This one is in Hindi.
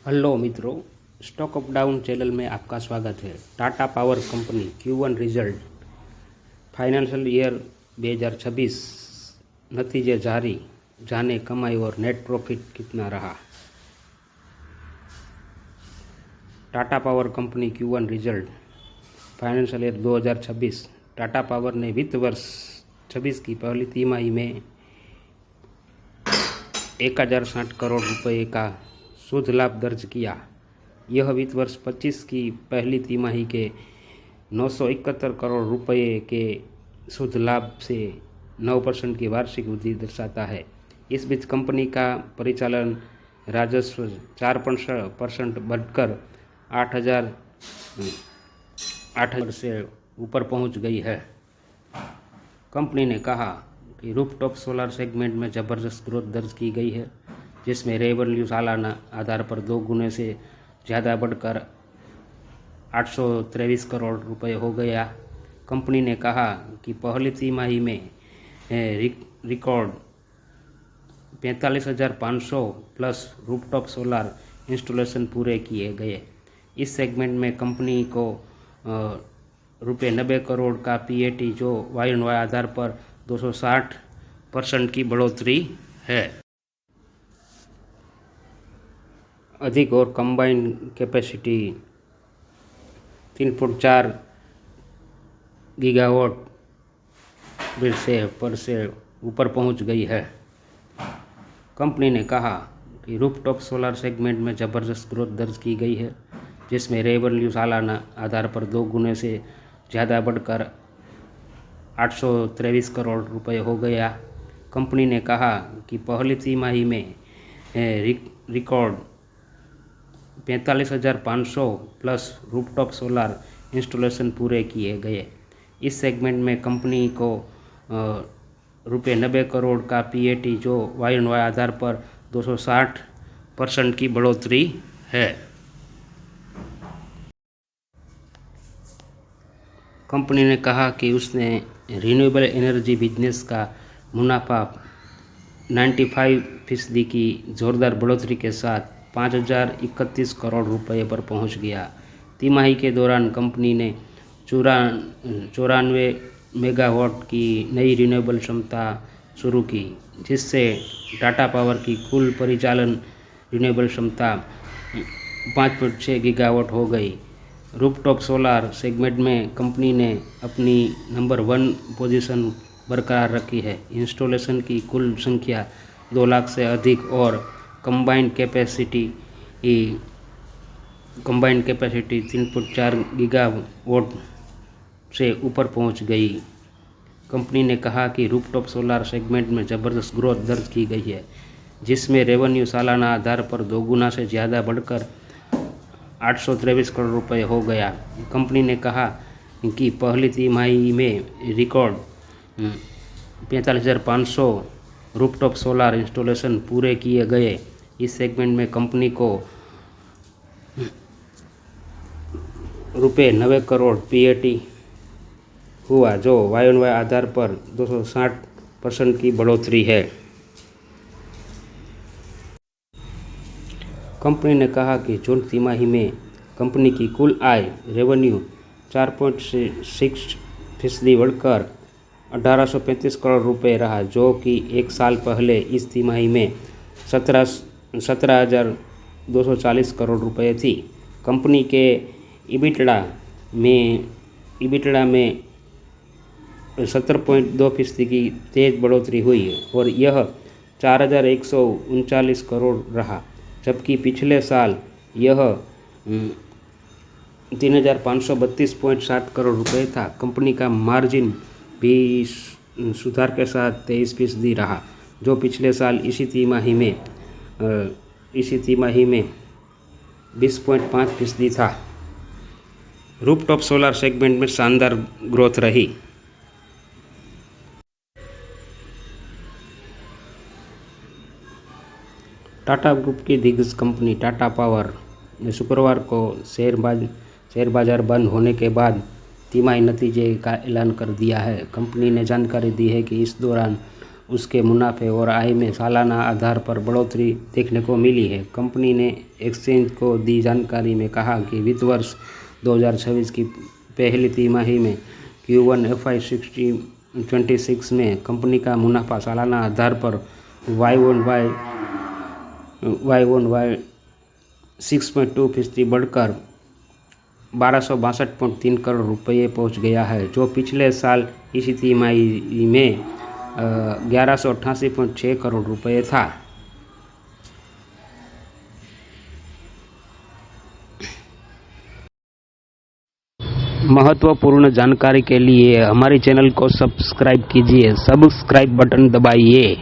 हेलो मित्रों, स्टॉक अप डाउन चैनल में आपका स्वागत है। Tata power company Q1 result financial year 2026 नतीजे जारी, जाने कमाई और नेट प्रॉफिट कितना रहा। Tata power company Q1 result financial year 2026। Tata power ने वित्त वर्ष 26 की पहली तिमाही में 1060 करोड़ रुपए का शुद्ध लाभ दर्ज किया। यह वित्त वर्ष 25 की पहली तिमाही के 971 करोड़ रुपए के शुद्ध लाभ से 9% की वार्षिक वृद्धि दर्शाता है। इस बीच कंपनी का परिचालन राजस्व 4% बढ़कर 8,000 से ऊपर पहुंच गई है। कंपनी ने कहा कि रूफटॉप सोलर सेगमेंट में ज़बरदस्त ग्रोथ दर्ज की गई है, जिसमें रेवेन्यू सालाना आधार पर 2 गुने से ज़्यादा बढ़कर 823 करोड़ रुपए हो गया। कंपनी ने कहा कि पहली तिमाही में record 45,500 plus rooftop solar installation पूरे किए गए। इस सेगमेंट में कंपनी को ₹90 करोड़ का पीएटी, जो वाई आधार पर 260% की बढ़ोतरी है। अधिक और कंबाइंड कैपेसिटी 3.4 गीगावाट पर से ऊपर पहुंच गई है। कंपनी ने कहा कि रूफटॉप सोलर सेगमेंट में ज़बरदस्त ग्रोथ दर्ज की गई है, जिसमें रेवेन्यू सालाना आधार पर 2 गुने से ज़्यादा बढ़कर 823 करोड़ रुपए हो गया। कंपनी ने कहा कि पहली तिमाही में record 45,500 plus rooftop solar installation पूरे किए गए। इस सेगमेंट में कंपनी को ₹90 करोड़ का पीएटी, जो वाई आधार पर 260% की बढ़ोतरी है। कंपनी ने कहा कि उसने रिन्यूएबल एनर्जी बिजनेस का मुनाफा 95% की जोरदार बढ़ोतरी के साथ 5,031 करोड़ रुपए पर पहुंच गया। तिमाही के दौरान कंपनी ने 94 मेगावाट की नई रिन्यूएबल क्षमता शुरू की, जिससे टाटा पावर की कुल परिचालन रिन्यूएबल क्षमता 5.6 गीगावाट हो गई। रूफटॉप सोलर सेगमेंट में कंपनी ने अपनी नंबर 1 पोजीशन बरकरार रखी है। इंस्टॉलेशन की कुल संख्या 2 लाख से अधिक और कंबाइंड कैपेसिटी 3.4 गीगावाट से ऊपर पहुंच गई। कंपनी ने कहा कि रूफटॉप सोलर सेगमेंट में ज़बरदस्त ग्रोथ दर्ज की गई है, जिसमें रेवेन्यू सालाना आधार पर 2 गुना से ज़्यादा बढ़कर 823 करोड़ रुपए हो गया। कंपनी ने कहा कि पहली तिमाही में रिकॉर्ड 45,500 रूफटॉप सोलर इंस्टॉलेशन पूरे किए गए। इस सेगमेंट में कंपनी को ₹90 करोड़ पीएटी हुआ, जो वाई आधार पर 260% की बढ़ोतरी है। कंपनी ने कहा कि जून तिमाही में कंपनी की कुल आय रेवेन्यू 4.6% बढ़कर 1,835 करोड़ रुपए रहा, जो कि एक साल पहले इस तिमाही में 17,240 करोड़ रुपए थी। कंपनी के EBITDA में 17.2% की तेज बढ़ोतरी हुई और यह 4,139 करोड़ रहा, जबकि पिछले साल यह 3,532.7 करोड़ रुपए था। कंपनी का मार्जिन भी सुधार के साथ 23% रहा, जो पिछले साल इसी तिमाही में 20.5% था। रूफटॉप सोलर सेगमेंट में शानदार ग्रोथ रही। टाटा ग्रुप की दिग्गज कंपनी टाटा पावर ने शुक्रवार को शेयर बाजार बंद होने के बाद तिमाही नतीजे का ऐलान कर दिया है। कंपनी ने जानकारी दी है कि इस दौरान उसके मुनाफे और आय में सालाना आधार पर बढ़ोतरी देखने को मिली है। कंपनी ने एक्सचेंज को दी जानकारी में कहा कि वित्त वर्ष 2026 की पहली तिमाही में Q1 FY 26 में कंपनी का मुनाफा सालाना आधार पर Y-on-Y 6.2% बढ़कर 1262.3 करोड़ रुपये पहुंच गया है, जो पिछले साल इसी तिमाही में 1188.6 करोड़ रुपये था। महत्वपूर्ण जानकारी के लिए हमारे चैनल को सब्सक्राइब कीजिए, सब्सक्राइब बटन दबाइए।